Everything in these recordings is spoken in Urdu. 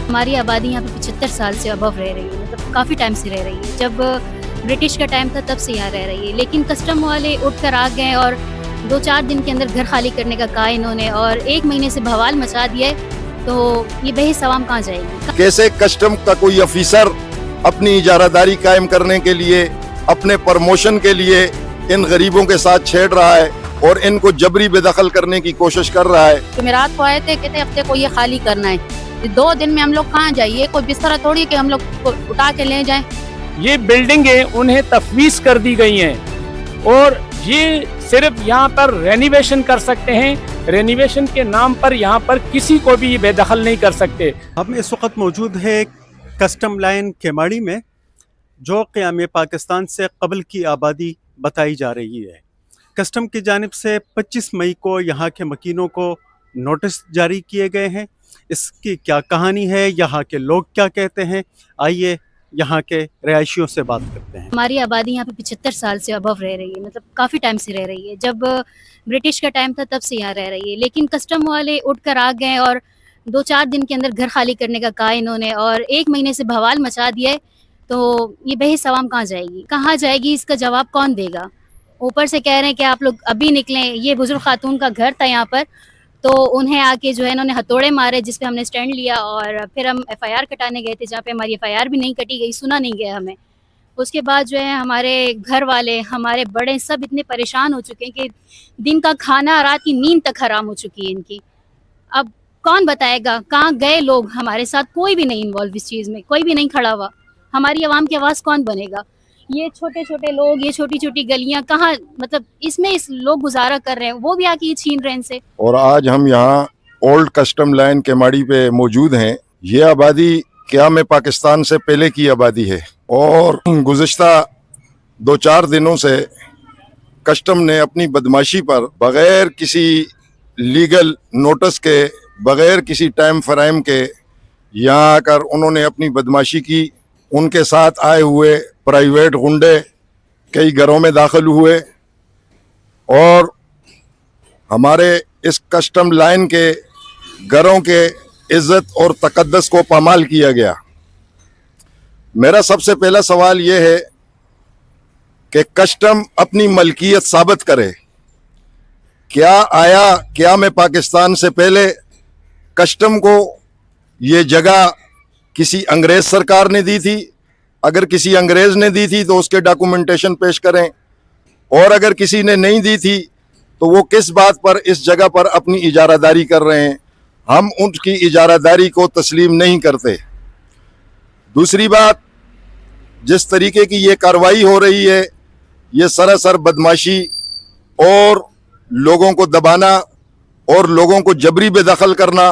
ہماری آبادی یہاں پہ 75 سال سے ابو رہ رہی ہے، مطلب کافی ٹائم سے رہ رہی ہے. جب برٹش کا ٹائم تھا تب سے یہاں رہ رہی ہے، لیکن کسٹم والے اٹھ کر آ گئے اور 2-4 دن کے اندر گھر خالی کرنے کا کہا انہوں نے، اور 1 مہینے سے بھوال مچا دیا ہے. تو یہ بحث عوام کہاں جائے گی؟ کیسے کسٹم کا کوئی افیسر اپنی اجارہ داری قائم کرنے کے لیے، اپنے پرموشن کے لیے ان غریبوں کے ساتھ چھیڑ رہا ہے اور ان کو جبری بے دخل کرنے کی کوشش کر رہا ہے. جمعرات کو آئے تھے، کہتے ہفتے کو یہ خالی کرنا ہے. 2 دن میں ہم لوگ کہاں جائیے؟ کوئی بستر تھوڑی کہ ہم لوگ کو اٹھا کے لے جائیں. یہ بلڈنگیں انہیں تفویض کر دی گئی ہیں اور یہ صرف یہاں پر رینویشن کر سکتے ہیں. رینویشن کے نام پر یہاں پر کسی کو بھی بے دخل نہیں کر سکتے. ہم اس وقت موجود ہے کسٹم لائن کیماڑی میں، جو قیام پاکستان سے قبل کی آبادی بتائی جا رہی ہے. کسٹم کی جانب سے 25 مئی کو یہاں کے مکینوں کو نوٹس جاری کیے گئے ہیں. اس کی کیا کہانی ہے، یہاں کے لوگ کیا کہتے ہیں، آئیے یہاں کے رہائشیوں سے بات کرتے ہیں. ہماری آبادی یہاں پہ 75 سال سے ابو رہ رہی ہے، مطلب کافی ٹائم سے رہ رہی ہے. جب برٹش کا ٹائم تھا تب سے یہاں رہ رہی ہے، لیکن کسٹم والے اٹھ کر آ گئے اور 2-4 دن کے اندر گھر خالی کرنے کا کہا انہوں نے، اور 1 مہینے سے بھوال مچا دیا ہے. تو یہ بحث عوام کہاں جائے گی؟ کہاں جائے گی؟ اس کا جواب کون دے گا؟ اوپر سے کہہ رہے ہیں کہ آپ لوگ ابھی نکلیں. یہ بزرگ خاتون کا گھر تھا یہاں پر، تو انہیں آ کے جو ہے انہوں نے ہتھوڑے مارے، جس پہ ہم نے سٹینڈ لیا اور پھر ہم FIR کٹانے گئے تھے، جہاں پہ ہماری FIR بھی نہیں کٹی گئی، سنا نہیں گیا ہمیں. اس کے بعد جو ہے ہمارے گھر والے، ہمارے بڑے سب اتنے پریشان ہو چکے ہیں کہ دن کا کھانا، رات کی نیند تک حرام ہو چکی ہے ان کی. اب کون بتائے گا کہاں گئے لوگ؟ ہمارے ساتھ کوئی بھی نہیں انوالو اس چیز میں، کوئی بھی نہیں کھڑا ہوا. ہماری عوام کی آواز کون بنے گا؟ یہ چھوٹے چھوٹے لوگ، یہ چھوٹی چھوٹی گلیاں کہاں، مطلب اس میں لوگ گزارا کر رہے ہیں، وہ بھی آ کے یہ چھین رہے ہیں ان سے. اور آج ہم یہاں اولڈ کسٹم لائن کیماڑی پہ موجود ہیں. یہ آبادی قیام پاکستان سے پہلے کی آبادی ہے، اور گزشتہ 2-4 دنوں سے کسٹم نے اپنی بدماشی پر بغیر کسی لیگل نوٹس کے، بغیر کسی ٹائم فرائم کے یہاں آ کر انہوں نے اپنی بدماشی کی. ان کے ساتھ آئے ہوئے پرائیویٹ غنڈے کئی گھروں میں داخل ہوئے اور ہمارے اس کسٹم لائن کے گھروں کے عزت اور تقدس کو پامال کیا گیا. میرا سب سے پہلا سوال یہ ہے کہ کسٹم اپنی ملکیت ثابت کرے. کیا آیا قیام پاکستان سے پہلے کسٹم کو یہ جگہ کسی انگریز سرکار نے دی تھی؟ اگر کسی انگریز نے دی تھی تو اس کے ڈاکومنٹیشن پیش کریں، اور اگر کسی نے نہیں دی تھی تو وہ کس بات پر اس جگہ پر اپنی اجارہ داری کر رہے ہیں؟ ہم ان کی اجارہ داری کو تسلیم نہیں کرتے. دوسری بات، جس طریقے کی یہ کارروائی ہو رہی ہے، یہ سراسر بدماشی اور لوگوں کو دبانا اور لوگوں کو جبری بے دخل کرنا،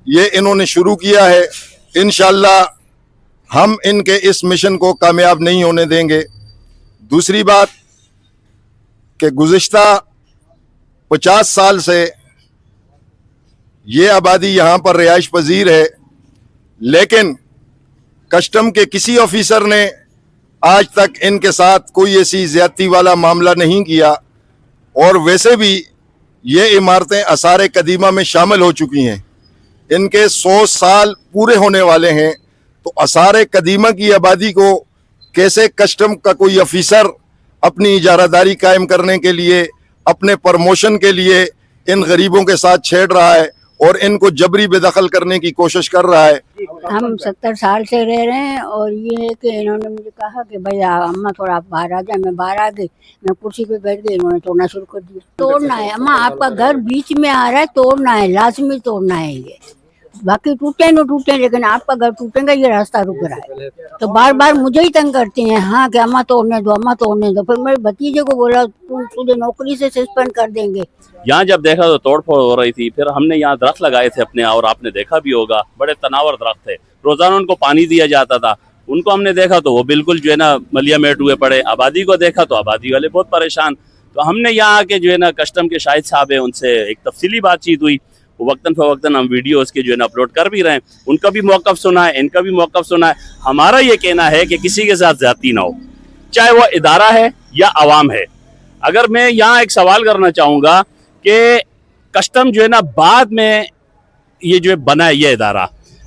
یہ انہوں نے شروع کیا ہے. انشاءاللہ ہم ان کے اس مشن کو کامیاب نہیں ہونے دیں گے. دوسری بات کہ گزشتہ 50 سال سے یہ آبادی یہاں پر رہائش پذیر ہے، لیکن کسٹم کے کسی آفیسر نے آج تک ان کے ساتھ کوئی ایسی زیادتی والا معاملہ نہیں کیا. اور ویسے بھی یہ عمارتیں آثار قدیمہ میں شامل ہو چکی ہیں، ان کے 100 سال پورے ہونے والے ہیں. تو آثار قدیمہ کی آبادی کو کیسے کسٹم کا کوئی آفیسر اپنی اجارہ داری قائم کرنے کے لیے، اپنے پرموشن کے لیے ان غریبوں کے ساتھ چھیڑ رہا ہے اور ان کو جبری بے دخل کرنے کی کوشش کر رہا ہے؟ ہم 70 سال سے رہ رہے ہیں، اور یہ ہے کہ انہوں نے مجھے کہا کہ بھائی اماں تھوڑا آپ باہر آ جائیں. میں باہر آ گئی، میں کرسی پہ بیٹھ گئی، انہوں نے توڑنا شروع کر دیا. توڑنا ہے اماں، آپ کا گھر بیچ میں آ رہا ہے، توڑنا ہے، لازمی توڑنا ہے. یہ باقی ٹوٹے نہ ٹوٹے، لیکن آپ کا گھر ٹوٹے گا، یہ راستہ رک رہا ہے. تو بار بار مجھے ہی تنگ کرتے ہیں، ہاں کہ اماں توڑنے دو، اماں توڑنے دو. پھر میرے بھتیجے کو بولا تجھے نوکری سے سسپینڈ کر دیں گے. یہاں جب دیکھا تو توڑ پھوڑ ہو رہی تھی. پھر ہم نے یہاں درخت لگائے تھے اپنے، اور آپ نے دیکھا بھی ہوگا بڑے تناور درخت تھے. روزانہ ان کو پانی دیا جاتا تھا. ان کو ہم نے دیکھا تو وہ بالکل جو ہے نا ملیا میٹ ہوئے پڑے. آبادی کو دیکھا تو آبادی والے بہت پریشان. تو ہم نے یہاں آ کے جو ہے نا کسٹم کے شاہد صاحب ہیں، ان سے ایک تفصیلی بات چیت ہوئی. وقتاً فوقتاً ہم ویڈیوز کے جو ہے نا اپلوڈ کر بھی رہے ہیں. ان کا بھی موقف سنا ہے، ان کا بھی موقف سنا ہے. ہمارا یہ کہنا ہے کہ کسی کے ساتھ زیادتی نہ ہو، چاہے وہ ادارہ ہے یا عوام ہے. اگر میں یہاں ایک سوال کرنا چاہوں گا کہ کسٹم جو ہے نا بعد میں یہ جو بنا ہے یہ ادارہ،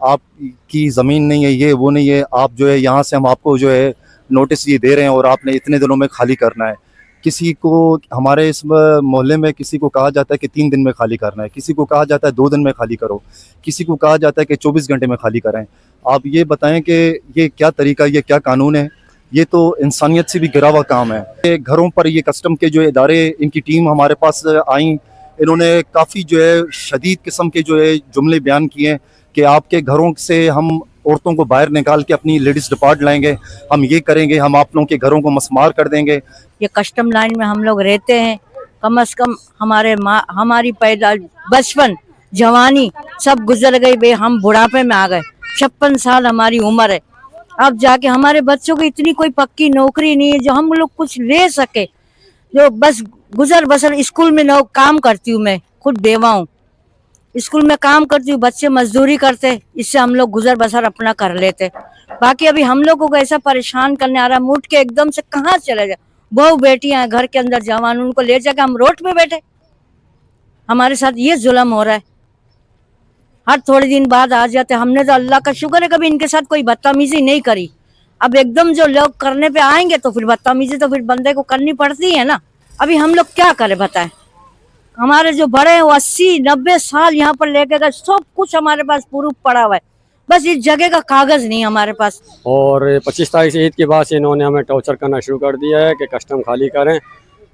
آپ کی زمین نہیں ہے، یہ وہ نہیں ہے، آپ جو ہے یہاں سے ہم آپ کو جو ہے نوٹس یہ دے رہے ہیں اور آپ نے اتنے دنوں میں خالی کرنا ہے. کسی کو ہمارے اس محلے میں کسی کو کہا جاتا ہے کہ 3 دن میں خالی کرنا ہے، کسی کو کہا جاتا ہے 2 دن میں خالی کرو، کسی کو کہا جاتا ہے کہ 24 گھنٹے میں خالی کریں. آپ یہ بتائیں کہ یہ کیا طریقہ، یہ کیا قانون ہے؟ یہ تو انسانیت سے بھی گرا ہوا کام ہے. یہ گھروں پر یہ کسٹم کے جو ادارے، ان کی ٹیم ہمارے پاس آئیں، انہوں نے کافی جو ہے شدید قسم کے جو ہے جملے بیان کیے ہیں کہ آپ کے گھروں سے ہم عورتوں کو باہر نکال کے اپنی لیڈیز ڈپارٹ لائیں گے، ہم یہ کریں گے، ہم آپ لوگوں کے گھروں کو مسمار کر دیں گے. یہ کسٹم لائن میں ہم لوگ رہتے ہیں، کم از کم ہماری بچپن جوانی سب گزر گئی بے، ہم بڑھاپے میں آ گئے. 56 سال ہماری عمر ہے. اب جا کے ہمارے بچوں کی اتنی کوئی پکی نوکری نہیں ہے جو ہم لوگ کچھ لے سکے، جو بس گزر بسر. اسکول میں کام کرتی ہوں، میں خود بیوہ ہوں، اسکول میں کام کرتی ہوں، بچے مزدوری کرتے، اس سے ہم لوگ گزر بسر اپنا کر لیتے. باقی ابھی ہم لوگوں کو ایسا پریشان کرنے آ رہا ہے، اٹھ کے ایک دم سے کہاں چلے جائے. بہو بیٹیاں ہیں گھر کے اندر جوان، ان کو لے جا کے ہم روڈ پہ بیٹھے. ہمارے ساتھ یہ ظلم ہو رہا ہے. ہر تھوڑے دن بعد آ جاتے. ہم نے تو اللہ کا شکر ہے کبھی ان کے ساتھ کوئی بدتمیزی نہیں کری. اب ایک دم جو لوگ کرنے پہ آئیں گے تو پھر بدتمیزی تو پھر بندے کو کرنی پڑتی ہے نا. ابھی ہم لوگ کیا کریں بتائیں. ہمارے جو بڑے ہیں وہ 80-90 سال یہاں پر لے کے گئے، سب کچھ ہمارے پاس پروف پڑا ہوا ہے، بس اس جگہ کا کاغذ نہیں ہمارے پاس. اور 25 تاریخ سے عید کے بعد سے انہوں نے ہمیں ٹارچر کرنا شروع کر دیا ہے کہ کسٹم خالی کریں،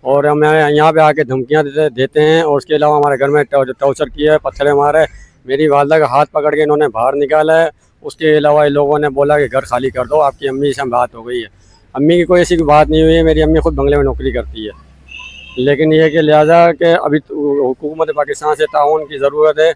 اور ہمیں یہاں پہ آ کے دھمکیاں دیتے ہیں. اور اس کے علاوہ ہمارے گھر میں ٹارچر کیا ہے، پتھریں مارے، میری والدہ کا ہاتھ پکڑ کے انہوں نے باہر نکالا ہے. اس کے علاوہ ان لوگوں نے بولا کہ گھر خالی کر دو، آپ کی امی سے بات ہو گئی ہے. امی کی کوئی ایسی بات نہیں ہوئی ہے، میری امی خود بنگلے میں نوکری کرتی ہے. لیکن یہ کہ لہٰذا کہ ابھی حکومت پاکستان سے تعاون کی ضرورت ہے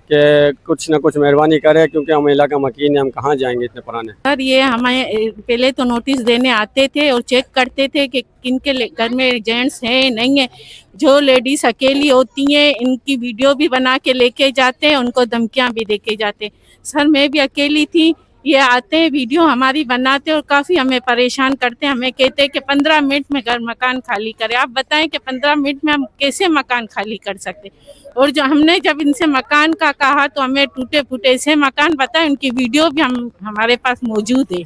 کہ کچھ نہ کچھ مہربانی کرے، کیونکہ ہم علاقہ مکین ہیں، ہم کہاں جائیں گے اتنے پرانے. سر یہ ہمیں پہلے تو نوٹس دینے آتے تھے اور چیک کرتے تھے کہ کن کے گھر میں جینٹس ہیں نہیں ہیں. جو لیڈیز اکیلی ہوتی ہیں ان کی ویڈیو بھی بنا کے لے کے جاتے ہیں، ان کو دھمکیاں بھی دے کے جاتے. سر میں بھی اکیلی تھی، یہ آتے ہیں ویڈیو ہماری بناتے اور کافی ہمیں پریشان کرتے. ہمیں کہتے ہیں کہ 15 منٹ میں گھر مکان خالی کرے. آپ بتائیں کہ 15 منٹ میں ہم کیسے مکان خالی کر سکتے. اور جو ہم نے جب ان سے مکان کا کہا تو ہمیں ٹوٹے پھوٹے سے مکان بتائیں، ان کی ویڈیو بھی ہمارے پاس موجود ہے.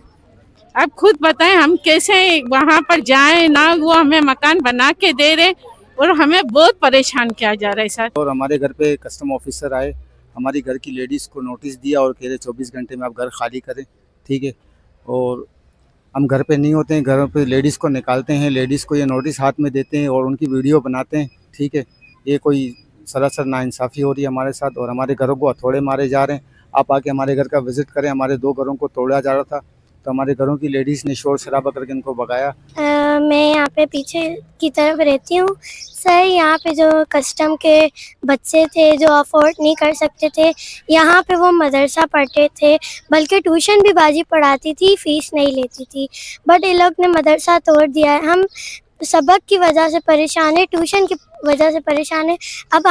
اب خود بتائیں ہم کیسے وہاں پر جائیں، نہ وہ ہمیں مکان بنا کے دے رہے اور ہمیں بہت پریشان کیا جا رہا ہے سر. اور ہمارے گھر پہ کسٹم آفیسر آئے، ہماری گھر کی لیڈیز کو نوٹس دیا اور کہہ رہے 24 گھنٹے میں آپ گھر خالی کریں، ٹھیک ہے. اور ہم گھر پہ نہیں ہوتے ہیں، گھروں پہ لیڈیز کو نکالتے ہیں، لیڈیز کو یہ نوٹس ہاتھ میں دیتے ہیں اور ان کی ویڈیو بناتے ہیں، ٹھیک ہے. یہ کوئی سراسر ناانصافی ہو رہی ہے ہمارے ساتھ، اور ہمارے گھروں کو ہتھوڑے مارے جا رہے ہیں. آپ آ کے ہمارے گھر کا وزٹ کریں. ہمارے 2 گھروں کو توڑا جا رہا تھا تو ہمارے گھروں کی لیڈیز نے شور شرابہ کر کے ان کو بھگایا. میں یہاں پہ پیچھے کی طرف رہتی ہوں سر. یہاں پہ جو کسٹم کے بچے تھے جو افورڈ نہیں کر سکتے تھے، یہاں پہ وہ مدرسہ پڑھتے تھے، بلکہ ٹیوشن بھی باجی پڑھاتی تھی، فیس نہیں لیتی تھی. بٹ یہ لوگ نے مدرسہ توڑ دیا ہے. ہم سبق کی وجہ سے پریشان ہیں، ٹیوشن کی وجہ سے پریشان ہیں. اب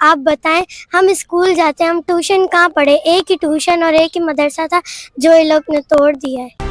آپ بتائیں ہم اسکول جاتے ہیں، ہم ٹیوشن کہاں پڑھے؟ ایک ہی ٹیوشن اور ایک ہی مدرسہ تھا جو یہ لوگ نے توڑ دیا ہے.